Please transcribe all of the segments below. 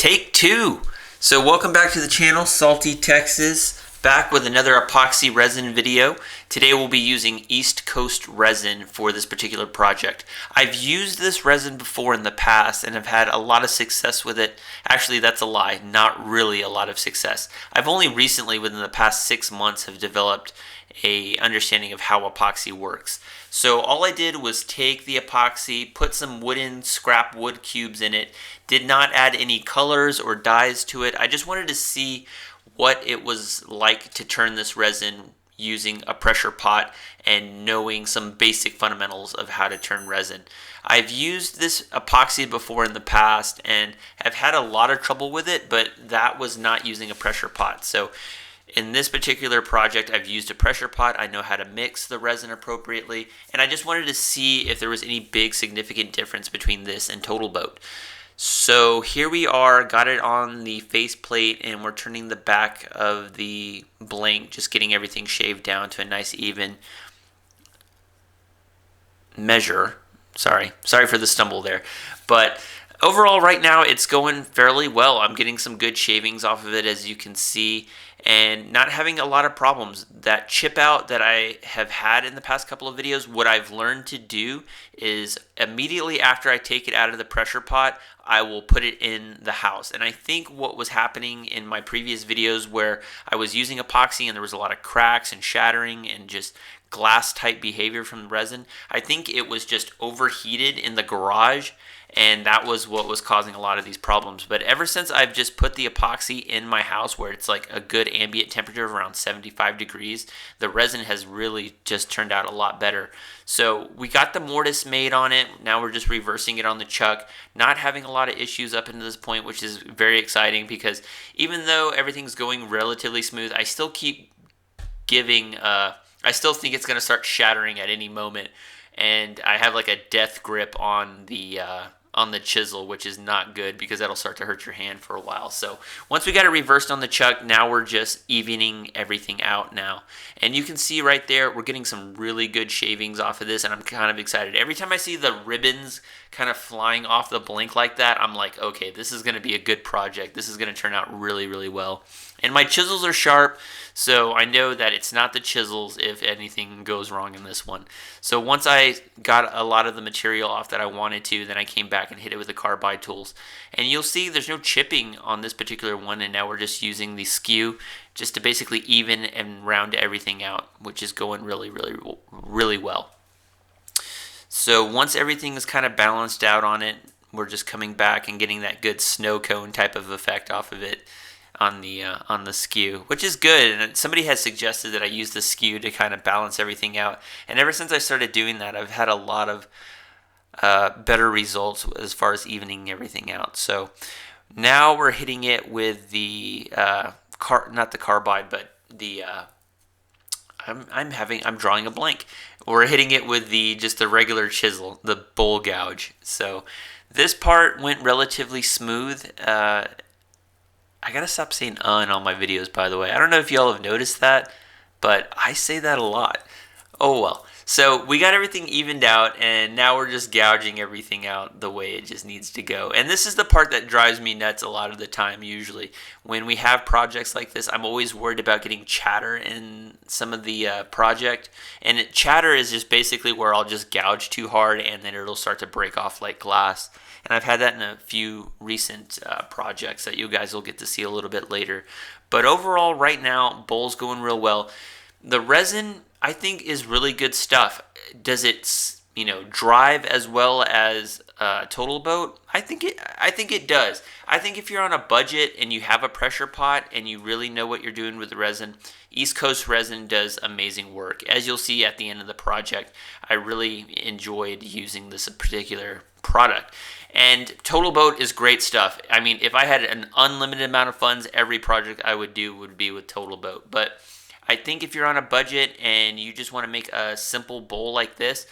Take two. So welcome back to the channel, Salty Texas, back with another epoxy resin video. Today we'll be using East Coast resin for this particular project. I've used this resin before in the past and have had a lot of success with it. Actually, that's a lie, not really a lot of success. I've only recently, within the past 6 months, have developed a understanding of how epoxy works. So all I did was take the epoxy, put some wooden scrap wood cubes in it, did not add any colors or dyes to it. I just wanted to see what it was like to turn this resin using a pressure pot and knowing some basic fundamentals of how to turn resin. I've used this epoxy before in the past and have had a lot of trouble with it, but that was not using a pressure pot. So in this particular project, I've used a pressure pot. I know how to mix the resin appropriately, and I just wanted to see if there was any big significant difference between this and Total Boat. So here we are, got it on the faceplate, and we're turning the back of the blank, just getting everything shaved down to a nice even measure. Sorry for the stumble there. But overall, right now, it's going fairly well. I'm getting some good shavings off of it, as you can see, and not having a lot of problems. That chip out that I have had in the past couple of videos, what I've learned to do is immediately after I take it out of the pressure pot, I will put it in the house. And I think what was happening in my previous videos where I was using epoxy and there was a lot of cracks and shattering and just glass type behavior from the resin, I think it was just overheated in the garage, and that was what was causing a lot of these problems. But ever since I've just put the epoxy in my house where it's like a good ambient temperature of around 75 degrees, the resin has really just turned out a lot better. So we got the mortise made on it. Now we're just reversing it on the chuck, not having a lot of issues up until this point, which is very exciting because even though everything's going relatively smooth, I still keep giving, I still think it's going to start shattering at any moment. And I have like a death grip on the chisel, which is not good because that'll start to hurt your hand for a while. So once we got it reversed on the chuck, now we're just evening everything out now. And you can see right there, we're getting some really good shavings off of this, and I'm kind of excited. Every time I see the ribbons kind of flying off the blink like that, I'm like, okay, this is going to be a good project. This is going to turn out really, really well. And my chisels are sharp, so I know that it's not the chisels if anything goes wrong in this one. So once I got a lot of the material off that I wanted to, then I came back and hit it with the carbide tools. And you'll see there's no chipping on this particular one, and now we're just using the skew just to basically even and round everything out, which is going really, really, really well. So once everything is kind of balanced out on it, we're just coming back and getting that good snow cone type of effect off of it on the skew, which is good. And somebody has suggested that I use the skew to kind of balance everything out, and ever since I started doing that, I've had a lot of better results as far as evening everything out. So now we're hitting it with the not the carbide, but the I'm drawing a blank. We're hitting it with just the regular chisel, the bowl gouge. So this part went relatively smooth. I gotta stop saying in all my videos, by the way. I don't know if y'all have noticed that, but I say that a lot. Oh well. So we got everything evened out, and now we're just gouging everything out the way it just needs to go. And this is the part that drives me nuts a lot of the time usually. When we have projects like this, I'm always worried about getting chatter in some of the project. And chatter is just basically where I'll just gouge too hard and then it'll start to break off like glass. And I've had that in a few recent projects that you guys will get to see a little bit later. But overall, right now, bowl's going real well. The resin, I think, is really good stuff. Does it, drive as well as Total Boat? I think it does. I think if you're on a budget and you have a pressure pot and you really know what you're doing with the resin, East Coast resin does amazing work. As you'll see at the end of the project, I really enjoyed using this particular product. And Total Boat is great stuff. I mean, if I had an unlimited amount of funds, every project I would do would be with Total Boat. But I think if you're on a budget and you just want to make a simple bowl like this,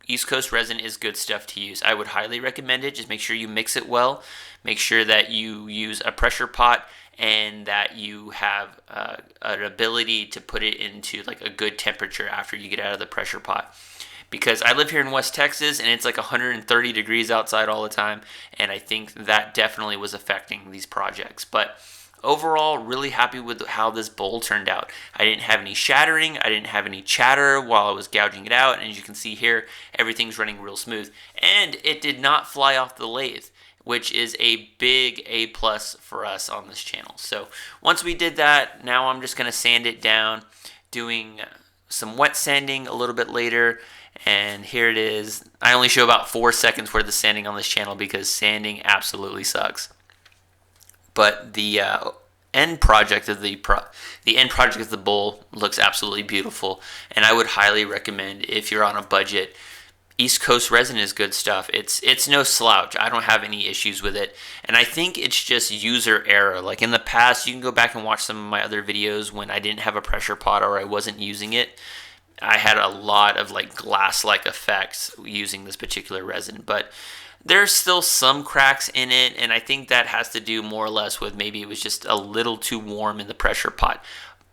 East Coast resin is good stuff to use. I would highly recommend it. Just make sure you mix it well. Make sure that you use a pressure pot and that you have an ability to put it into like a good temperature after you get out of the pressure pot. because I live here in West Texas and it's like 130 degrees outside all the time, and I think that definitely was affecting these projects. But overall, really happy with how this bowl turned out. I didn't have any shattering, I didn't have any chatter while I was gouging it out, and as you can see here, everything's running real smooth. And it did not fly off the lathe, which is a big A plus for us on this channel. So once we did that, now I'm just going to sand it down, doing some wet sanding a little bit later. And here it is. I only show about 4 seconds worth of sanding on this channel because sanding absolutely sucks. But the end project of the bowl looks absolutely beautiful, and I would highly recommend, if you're on a budget, East Coast resin is good stuff. It's no slouch. I don't have any issues with it, and I think it's just user error. Like in the past, you can go back and watch some of my other videos when I didn't have a pressure pot or I wasn't using it. I had a lot of like glass-like effects using this particular resin, but there's still some cracks in it, and I think that has to do more or less with maybe it was just a little too warm in the pressure pot.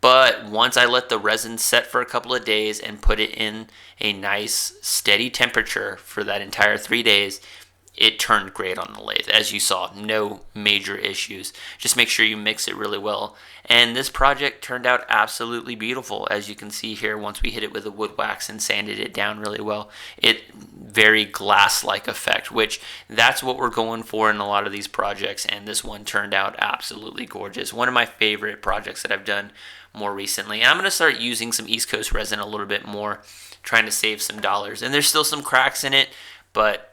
But once I let the resin set for a couple of days and put it in a nice steady temperature for that entire 3 days, it turned great on the lathe. As you saw, no major issues. Just make sure you mix it really well. And this project turned out absolutely beautiful. As you can see here, once we hit it with a wood wax and sanded it down really well, it very glass-like effect, which that's what we're going for in a lot of these projects. And this one turned out absolutely gorgeous. One of my favorite projects that I've done more recently. And I'm going to start using some East Coast resin a little bit more, trying to save some dollars. And there's still some cracks in it, but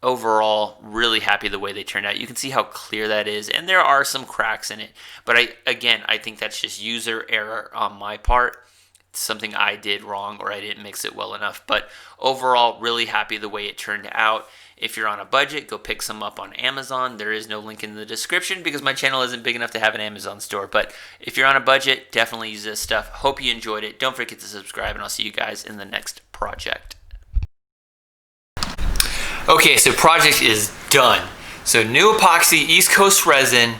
overall, really happy the way they turned out. You can see how clear that is, and there are some cracks in it. But I think that's just user error on my part. It's something I did wrong, or I didn't mix it well enough. But overall, really happy the way it turned out. If you're on a budget, go pick some up on Amazon. There is no link in the description because my channel isn't big enough to have an Amazon store. But if you're on a budget, definitely use this stuff. Hope you enjoyed it. Don't forget to subscribe, and I'll see you guys in the next project. Okay, so project is done. So new epoxy, East Coast resin.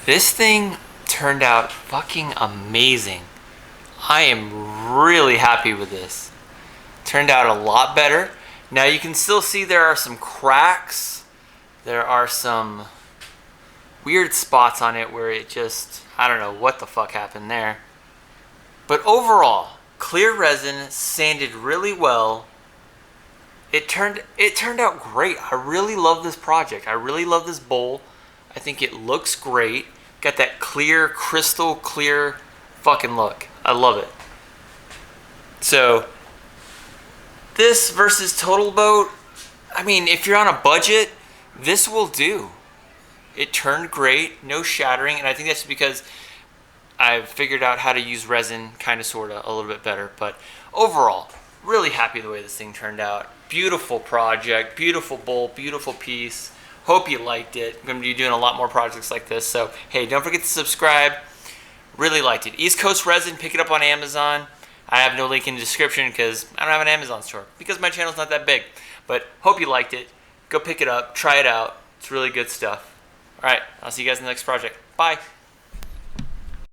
This thing turned out fucking amazing. I am really happy with this. Turned out a lot better. Now you can still see there are some cracks. There are some weird spots on it where it just, I don't know what the fuck happened there. But overall, clear resin, sanded really well. It turned out great. I really love this project. I really love this bowl. I think it looks great. Got that clear, crystal clear fucking look. I love it. So this versus Total Boat, I mean, if you're on a budget, this will do. It turned great, no shattering, and I think that's because I've figured out how to use resin kind of sort of a little bit better. But overall, really happy the way this thing turned out. Beautiful project, beautiful bowl, beautiful piece. Hope you liked it. I'm going to be doing a lot more projects like this. So, hey, don't forget to subscribe. Really liked it. East Coast Resin, pick it up on Amazon. I have no link in the description because I don't have an Amazon store because my channel's not that big. But hope you liked it. Go pick it up. Try it out. It's really good stuff. All right, I'll see you guys in the next project. Bye.